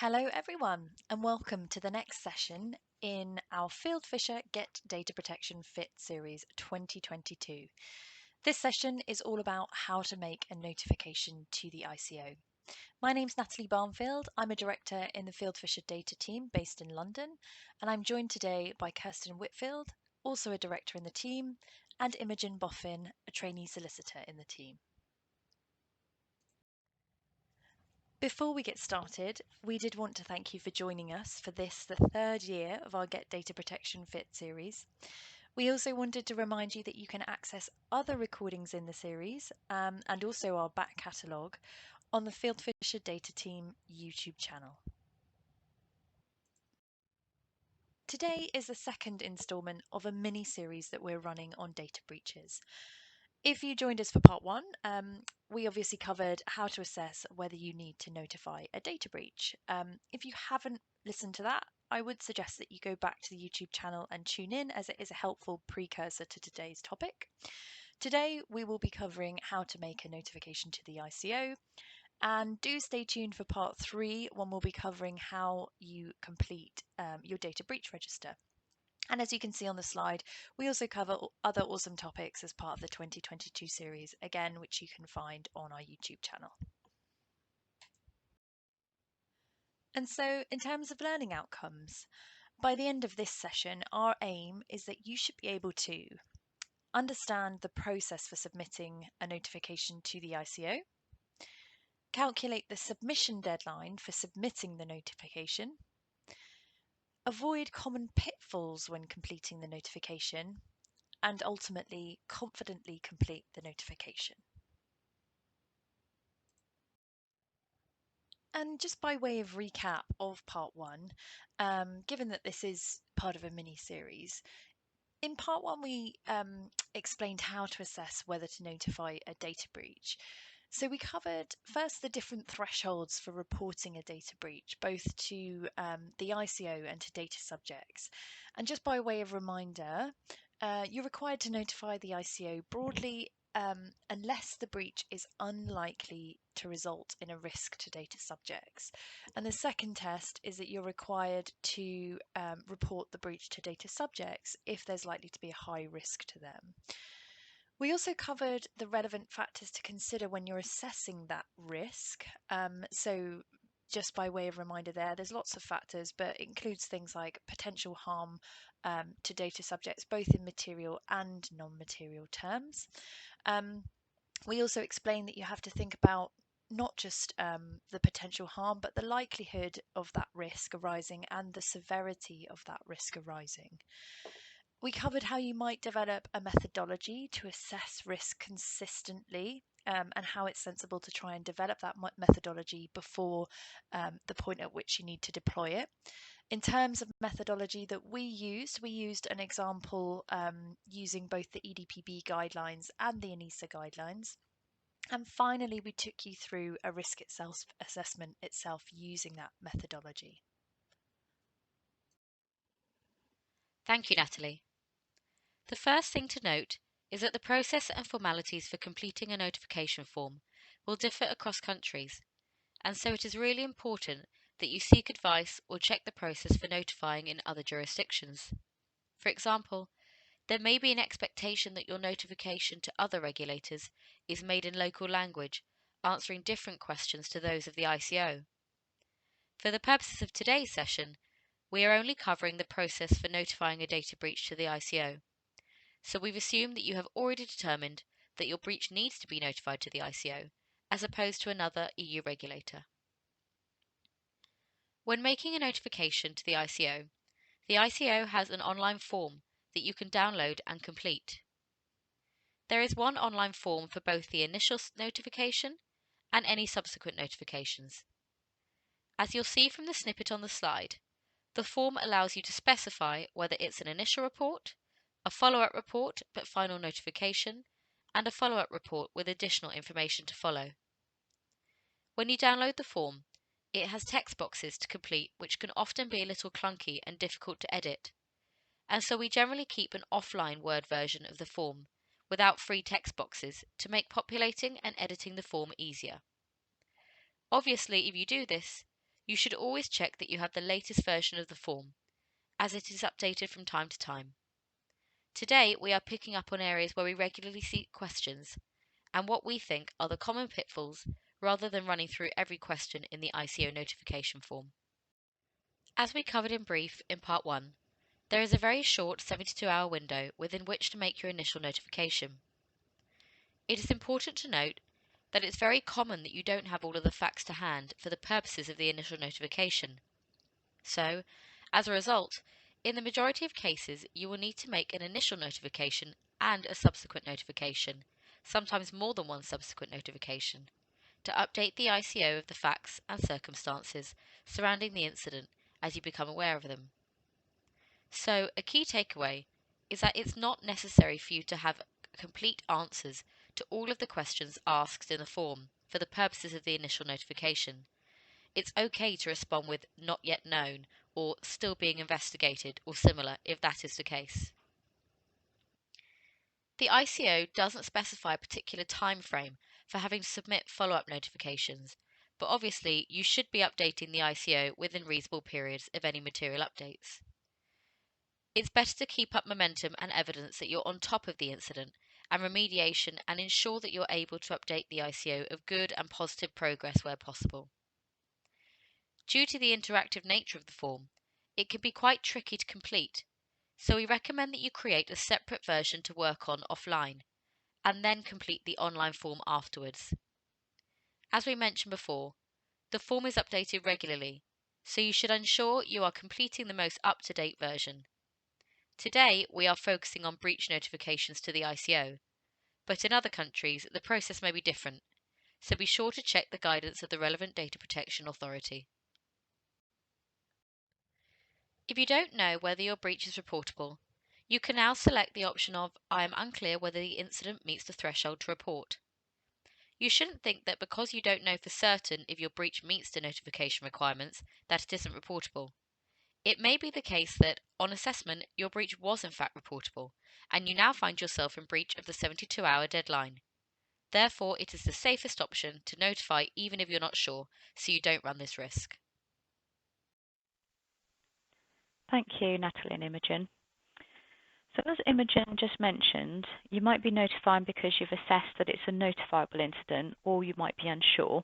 Hello everyone and welcome to the next session in our Field Fisher Get Data Protection Fit Series 2022. This session is all about how to make a notification to the ICO. My name's Natalie Barnfield. I'm a director in the Field Fisher data team based in London, and I'm joined today by Kirsten Whitfield, also a director in the team, and Imogen Boffin, a trainee solicitor in the team. Before we get started, we did want to thank you for joining us for this, the third year of our Get Data Protection Fit series. We also wanted to remind you that you can access other recordings in the series and also our back catalogue on the Field Fisher Data Team YouTube channel. Today is the second instalment of a mini-series that we're running on data breaches. If you joined us for part one, we obviously covered how to assess whether you need to notify a data breach. If you haven't listened to that, I would suggest that you go back to the YouTube channel and tune in, as it is a helpful precursor to today's topic. Today, we will be covering how to make a notification to the ICO, and do stay tuned for part three, when we'll be covering how you complete your data breach register. And as you can see on the slide, we also cover other awesome topics as part of the 2022 series, again, which you can find on our YouTube channel. And so in terms of learning outcomes, by the end of this session, our aim is that you should be able to understand the process for submitting a notification to the ICO, calculate the submission deadline for submitting the notification, avoid common pitfalls when completing the notification, and ultimately confidently complete the notification. And just by way of recap of part one, given that this is part of a mini series, in part one we explained how to assess whether to notify a data breach. So we covered first the different thresholds for reporting a data breach, both to the ICO and to data subjects. And just by way of reminder, you're required to notify the ICO broadly unless the breach is unlikely to result in a risk to data subjects. And the second test is that you're required to report the breach to data subjects if there's likely to be a high risk to them. We also covered the relevant factors to consider when you're assessing that risk. So just by way of reminder there's lots of factors, but it includes things like potential harm to data subjects, both in material and non-material terms. We also explained that you have to think about not just the potential harm, but the likelihood of that risk arising and the severity of that risk arising. We covered how you might develop a methodology to assess risk consistently, and how it's sensible to try and develop that methodology before the point at which you need to deploy it. In terms of methodology that we used an example using both the EDPB guidelines and the ENISA guidelines. And finally, we took you through a risk assessment itself using that methodology. Thank you, Natalie. The first thing to note is that the process and formalities for completing a notification form will differ across countries, and so it is really important that you seek advice or check the process for notifying in other jurisdictions. For example, there may be an expectation that your notification to other regulators is made in local language, answering different questions to those of the ICO. For the purposes of today's session, we are only covering the process for notifying a data breach to the ICO. So we've assumed that you have already determined that your breach needs to be notified to the ICO, as opposed to another EU regulator. When making a notification to the ICO has an online form that you can download and complete. There is one online form for both the initial notification and any subsequent notifications. As you'll see from the snippet on the slide, the form allows you to specify whether it's an initial report, a follow-up report but final notification, and a follow-up report with additional information to follow. When you download the form, it has text boxes to complete which can often be a little clunky and difficult to edit, and so we generally keep an offline Word version of the form without free text boxes to make populating and editing the form easier. Obviously, if you do this, You should always check that you have the latest version of the form, as it is updated from time to time. Today, we are picking up on areas where we regularly see questions and what we think are the common pitfalls rather than running through every question in the ICO notification form. As we covered in brief in part 1, there is a very short 72-hour window within which to make your initial notification. It is important to note that it's very common that you don't have all of the facts to hand for the purposes of the initial notification. So, as a result, in the majority of cases, you will need to make an initial notification and a subsequent notification, sometimes more than one subsequent notification, to update the ICO of the facts and circumstances surrounding the incident as you become aware of them. So, a key takeaway is that it's not necessary for you to have complete answers to all of the questions asked in the form for the purposes of the initial notification. It's okay to respond with not yet known or still being investigated or similar if that is the case. The ICO doesn't specify a particular time frame for having to submit follow-up notifications, but obviously you should be updating the ICO within reasonable periods of any material updates. It's better to keep up momentum and evidence that you're on top of the incident and remediation and ensure that you're able to update the ICO of good and positive progress where possible. Due to the interactive nature of the form, it can be quite tricky to complete, so we recommend that you create a separate version to work on offline and then complete the online form afterwards. As we mentioned before, the form is updated regularly, so you should ensure you are completing the most up-to-date version. Today, we are focusing on breach notifications to the ICO, but in other countries, the process may be different, so be sure to check the guidance of the relevant data protection authority. If you don't know whether your breach is reportable, you can now select the option of I am unclear whether the incident meets the threshold to report. You shouldn't think that because you don't know for certain if your breach meets the notification requirements that it isn't reportable. It may be the case that, on assessment, your breach was in fact reportable, and you now find yourself in breach of the 72-hour deadline. Therefore, it is the safest option to notify even if you're not sure, so you don't run this risk. Thank you, Natalie and Imogen. So as Imogen just mentioned, you might be notifying because you've assessed that it's a notifiable incident, or you might be unsure.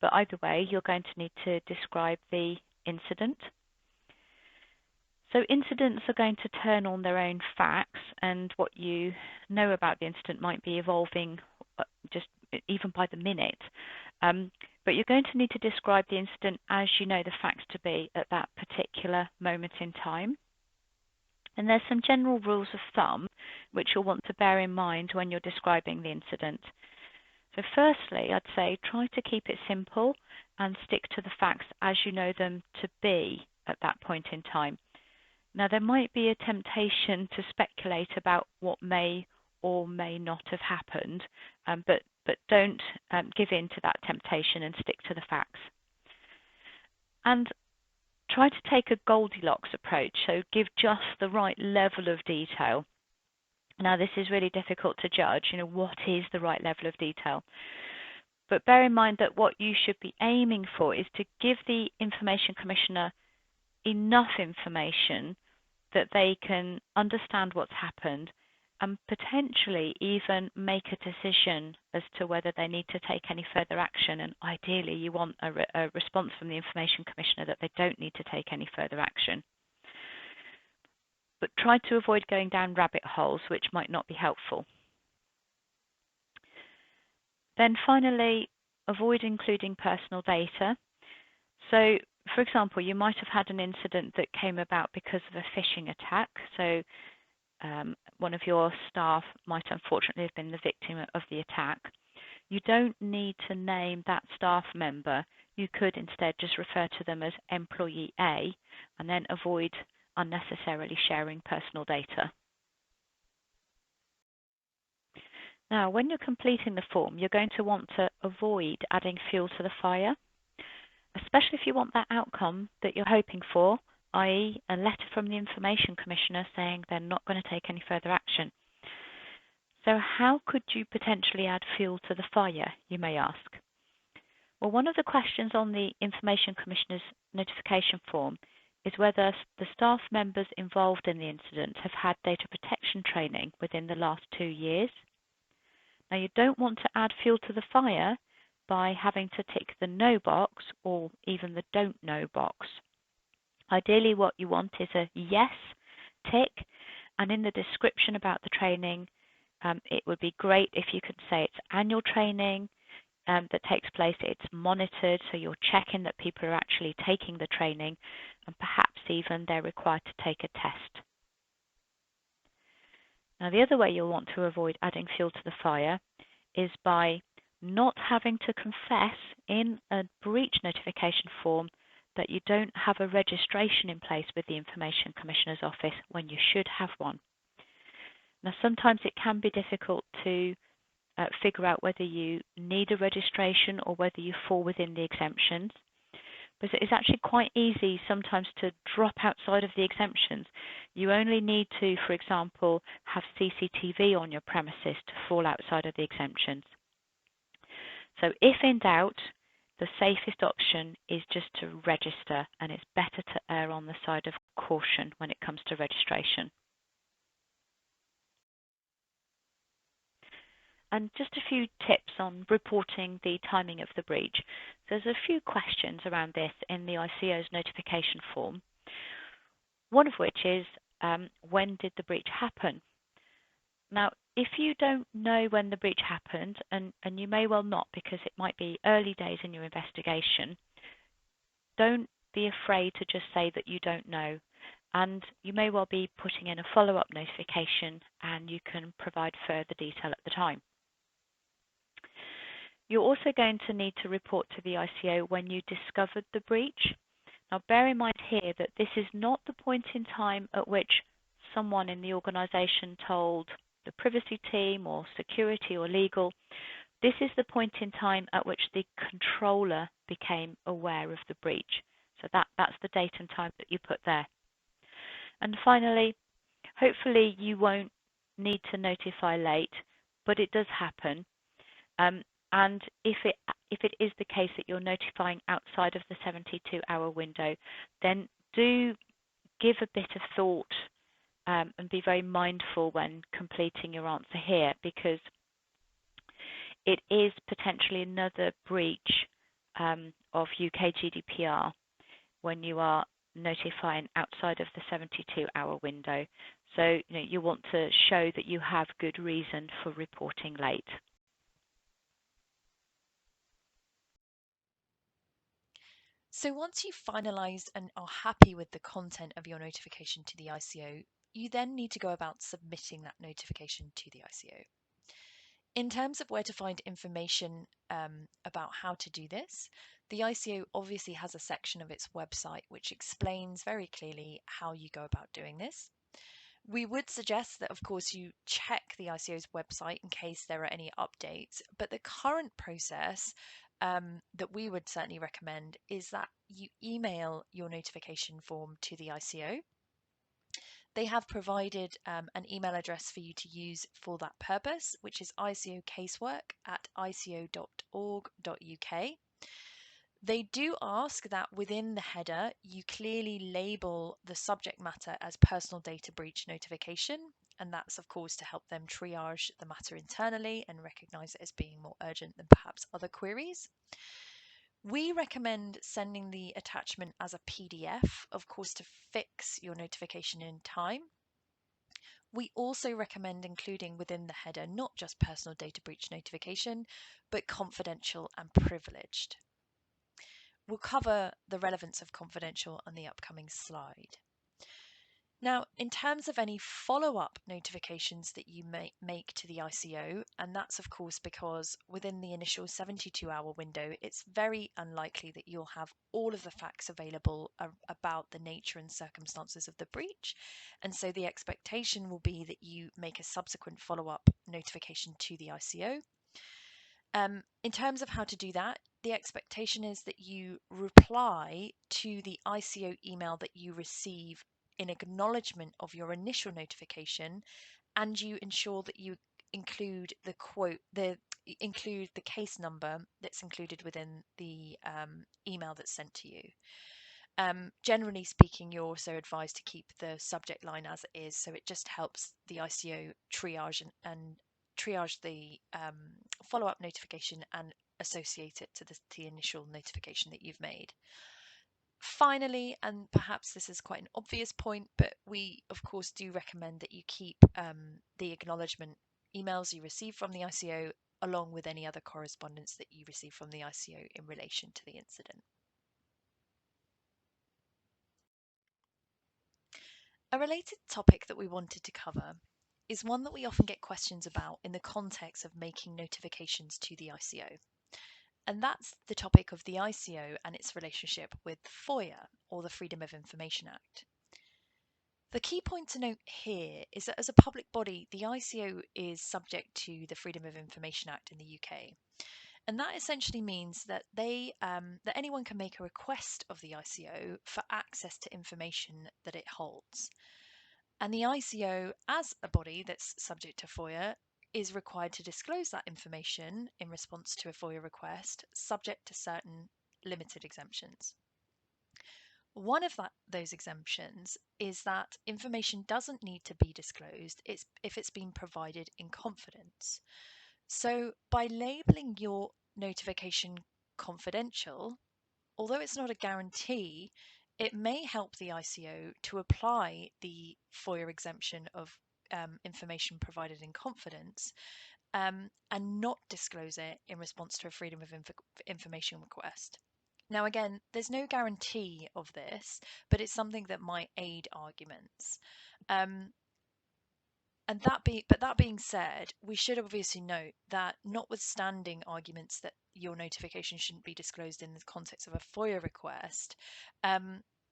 But either way, you're going to need to describe the incident. So incidents are going to turn on their own facts, and what you know about the incident might be evolving just even by the minute. But you're going to need to describe the incident as you know the facts to be at that particular moment in time. And there's some general rules of thumb which you'll want to bear in mind when you're describing the incident. So firstly, I'd say try to keep it simple and stick to the facts as you know them to be at that point in time. Now, there might be a temptation to speculate about what may or may not have happened, but don't give in to that temptation and stick to the facts. And try to take a Goldilocks approach, so give just the right level of detail. Now, this is really difficult to judge, what is the right level of detail? But bear in mind that what you should be aiming for is to give the Information Commissioner enough information that they can understand what's happened and potentially even make a decision as to whether they need to take any further action. And ideally, you want a response from the Information Commissioner that they don't need to take any further action. But try to avoid going down rabbit holes, which might not be helpful. Then finally, avoid including personal data. So, for example, you might have had an incident that came about because of a phishing attack. So one of your staff might unfortunately have been the victim of the attack. You don't need to name that staff member. You could instead just refer to them as employee A and then avoid unnecessarily sharing personal data. Now, when you're completing the form, you're going to want to avoid adding fuel to the fire, especially if you want that outcome that you're hoping for, i.e. a letter from the Information Commissioner saying they're not going to take any further action. So how could you potentially add fuel to the fire, you may ask? Well, one of the questions on the Information Commissioner's notification form is whether the staff members involved in the incident have had data protection training within the last 2 years. Now, you don't want to add fuel to the fire by having to tick the no box or even the don't know box. Ideally, what you want is a yes tick, and in the description about the training, it would be great if you could say it's annual training that takes place, it's monitored, so you're checking that people are actually taking the training, and perhaps even they're required to take a test. Now, the other way you'll want to avoid adding fuel to the fire is by not having to confess in a breach notification form that you don't have a registration in place with the Information Commissioner's Office when you should have one. Now, sometimes it can be difficult to figure out whether you need a registration or whether you fall within the exemptions. But it's actually quite easy sometimes to drop outside of the exemptions. You only need to, for example, have CCTV on your premises to fall outside of the exemptions. So if in doubt, the safest option is just to register, and it's better to err on the side of caution when it comes to registration. And just a few tips on reporting the timing of the breach. There's a few questions around this in the ICO's notification form, one of which is, when did the breach happen? Now, if you don't know when the breach happened, and you may well not because it might be early days in your investigation, don't be afraid to just say that you don't know. And you may well be putting in a follow-up notification, and you can provide further detail at the time. You're also going to need to report to the ICO when you discovered the breach. Now, bear in mind here that this is not the point in time at which someone in the organisation told the privacy team or security or legal. This is the point in time at which the controller became aware of the breach. So that's the date and time that you put there. And finally, hopefully you won't need to notify late, but it does happen. And if it is the case that you're notifying outside of the 72-hour window, then do give a bit of thought and be very mindful when completing your answer here, because it is potentially another breach of UK GDPR when you are notifying outside of the 72-hour window. So you want to show that you have good reason for reporting late. So once you've finalised and are happy with the content of your notification to the ICO, you then need to go about submitting that notification to the ICO. In terms of where to find information about how to do this, the ICO obviously has a section of its website which explains very clearly how you go about doing this. We would suggest that, of course, you check the ICO's website in case there are any updates, but the current process that we would certainly recommend is that you email your notification form to the ICO. They have provided an email address for you to use for that purpose, which is icocasework@ico.org.uk. They do ask that within the header you clearly label the subject matter as personal data breach notification, and that's of course to help them triage the matter internally and recognise it as being more urgent than perhaps other queries. We recommend sending the attachment as a PDF, of course, to fix your notification in time. We also recommend including within the header not just personal data breach notification, but confidential and privileged. We'll cover the relevance of confidential on the upcoming slide. Now, in terms of any follow-up notifications that you may make to the ICO, and that's of course because within the initial 72-hour window, it's very unlikely that you'll have all of the facts available about the nature and circumstances of the breach. And so the expectation will be that you make a subsequent follow-up notification to the ICO. In terms of how to do that, the expectation is that you reply to the ICO email that you receive in acknowledgement of your initial notification, and you ensure that you include the include the case number that's included within the email that's sent to you. Generally speaking, you're also advised to keep the subject line as it is, so it just helps the ICO triage and triage the follow-up notification and associate it to the initial notification that you've made. Finally, and perhaps this is quite an obvious point, but we of course do recommend that you keep the acknowledgement emails you receive from the ICO along with any other correspondence that you receive from the ICO in relation to the incident. A related topic that we wanted to cover is one that we often get questions about in the context of making notifications to the ICO. And that's the topic of the ICO and its relationship with Foia, or the Freedom of Information Act. The key point to note here is that as a public body, the ICO is subject to the Freedom of Information Act in the UK. And that essentially means that that anyone can make a request of the ICO for access to information that it holds. And the ICO, as a body that's subject to Foia, is required to disclose that information in response to a Foia request, subject to certain limited exemptions. One of those exemptions is that information doesn't need to be disclosed if it's been provided in confidence. So by labeling your notification confidential, although it's not a guarantee, it may help the ICO to apply the Foia exemption of information provided in confidence and not disclose it in response to a Freedom of Information request. Now, again, there's no guarantee of this, but it's something that might aid arguments. But that being said, we should obviously note that notwithstanding arguments that your notification shouldn't be disclosed in the context of a Foia request,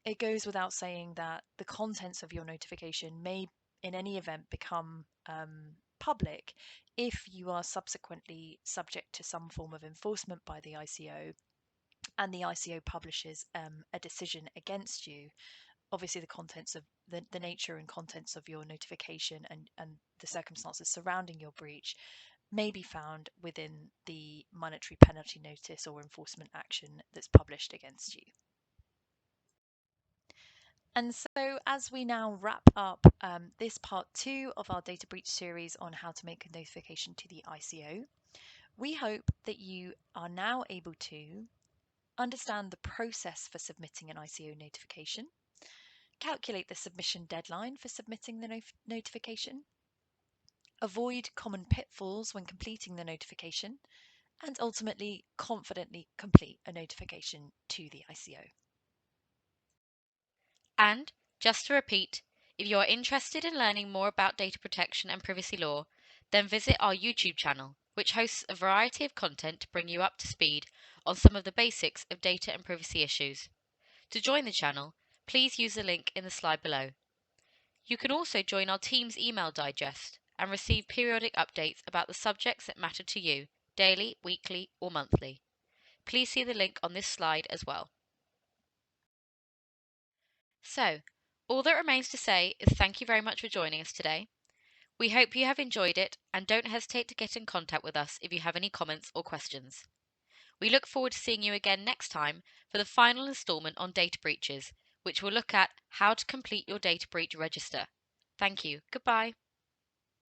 it goes without saying that the contents of your notification may, in any event, become public if you are subsequently subject to some form of enforcement by the ICO and the ICO publishes a decision against you. Obviously, the contents of the nature and contents of your notification and the circumstances surrounding your breach may be found within the monetary penalty notice or enforcement action that's published against you. And so, as we now wrap up this part 2 of our data breach series on how to make a notification to the ICO, we hope that you are now able to understand the process for submitting an ICO notification, calculate the submission deadline for submitting the notification, avoid common pitfalls when completing the notification, and ultimately confidently complete a notification to the ICO. And, just to repeat, if you are interested in learning more about data protection and privacy law, then visit our YouTube channel, which hosts a variety of content to bring you up to speed on some of the basics of data and privacy issues. To join the channel, please use the link in the slide below. You can also join our team's email digest and receive periodic updates about the subjects that matter to you, daily, weekly, or monthly. Please see the link on this slide as well. So, all that remains to say is thank you very much for joining us today. We hope you have enjoyed it and don't hesitate to get in contact with us if you have any comments or questions. We look forward to seeing you again next time for the final instalment on data breaches, which will look at how to complete your data breach register. Thank you. Goodbye.